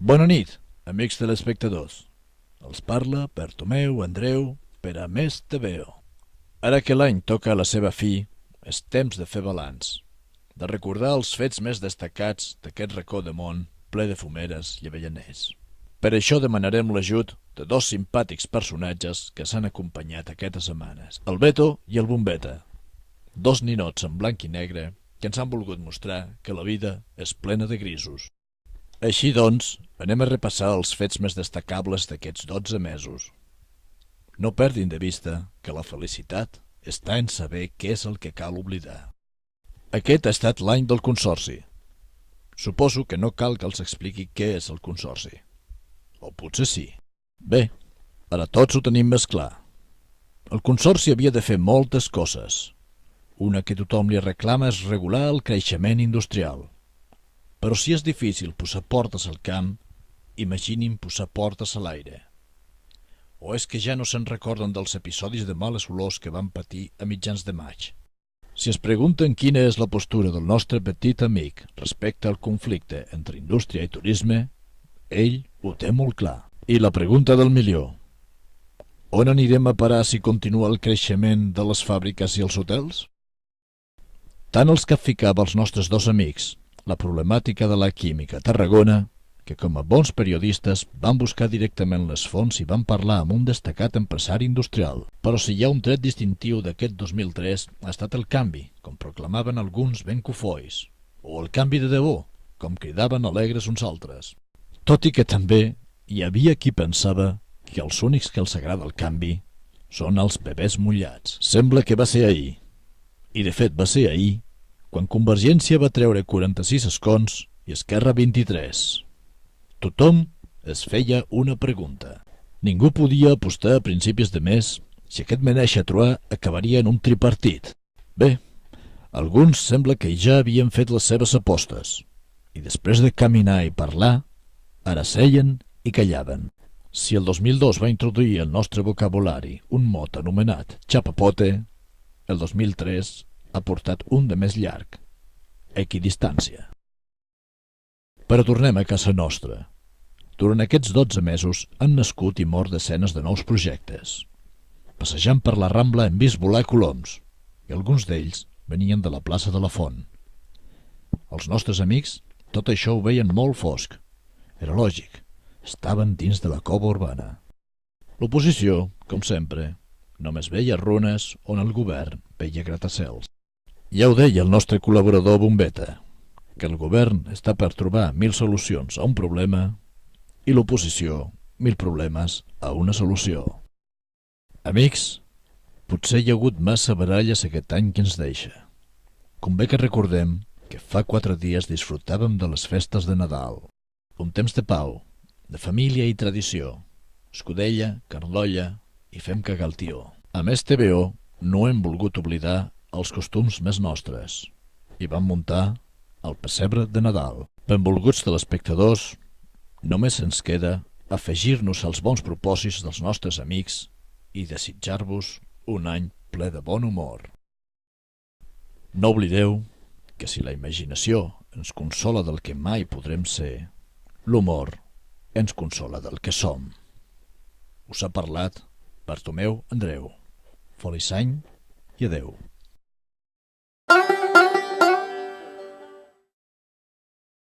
Bona nit, amics telespectadors. Els parla Bartomeu Andreu per a Més TVO. Ara que l'any toca a la seva fi, és temps de fer balanç, de recordar els fets més destacats d'aquest racó de món ple de fumeres i avellaners. Per això demanarem l'ajut de dos simpàtics personatges que s'han acompanyat aquestes setmanes, el Beto i el Bombeta, dos ninots en blanc i negre que ens han volgut mostrar que la vida és plena de grisos. Així doncs, anem a repassar els fets més destacables d'aquests 12 mesos. No perdin de vista que la felicitat està en saber què és el que cal oblidar. Aquest ha estat l'any del Consorci. Suposo que no cal que els expliqui què és el Consorci. O potser sí. Bé, ara tots ho tenim més clar. El Consorci havia de fer moltes coses. Una que tothom li reclama és regular el creixement industrial. Però si és difícil posar portes al camp, imaginin posar portes a l'aire. O és que ja no se'n recorden dels episodis de males olors que van patir a mitjans de maig? Si es pregunten quina és la postura del nostre petit amic respecte al conflicte entre indústria i turisme, ell ho té molt clar. I la pregunta del milió: on anirem a parar si continua el creixement de les fàbriques i els hotels? Tant els capficava els nostres dos amics la problemàtica de la química a Tarragona, que com a bons periodistes van buscar directament les fonts i van parlar amb un destacat empresari industrial. Però si hi ha un tret distintiu d'aquest 2003 ha estat el canvi, com proclamaven alguns ben cofois, o el canvi de debò, com cridaven alegres uns altres. Tot i que també hi havia qui pensava que els únics que els agrada el canvi són els bebès mullats. Sembla que va ser ahir, i de fet va ser ahir, quan Convergència va treure 46 escons i Esquerra 23. Tothom es feia una pregunta. Ningú podia apostar a principis de mes si aquest meneixa truà acabaria en un tripartit. Bé, alguns sembla que ja havien fet les seves apostes, i després de caminar i parlar, ara seien i callaven. Si el 2002 va introduir al nostre vocabulari un mot anomenat xapapote, el 2003 ha portat un de més llarg: equidistància. Però tornem a casa nostra. Durant aquests 12 mesos han nascut i mort desenes de nous projectes. Passejant per la Rambla hem vist volar coloms, i alguns d'ells venien de la plaça de la Font. Els nostres amics tot això ho veien molt fosc. Era lògic, estaven dins de la cova urbana. L'oposició, com sempre, només veia runes on el govern veia gratacels. Ja ho deia el nostre col·laborador Bombeta, que el govern està per trobar 1000 solucions a un problema i l'oposició 1000 problemes a una solució. Amics, potser hi ha hagut massa baralles aquest any que ens deixa. Convé que recordem que fa 4 dies disfrutàvem de les festes de Nadal, un temps de pau, de família i tradició, escudella, carn-l'olla i fem cagar el tió. A Més TVO no hem volgut oblidar els costums més nostres i vam muntar el pessebre de Nadal. Benvolguts telespectadors, només ens queda afegir-nos als bons propòsits dels nostres amics i desitjar-vos un any ple de bon humor. No oblideu que si la imaginació ens consola del que mai podrem ser, l'humor ens consola del que som. Us ha parlat Bartomeu Andreu. Feliç any i adeu.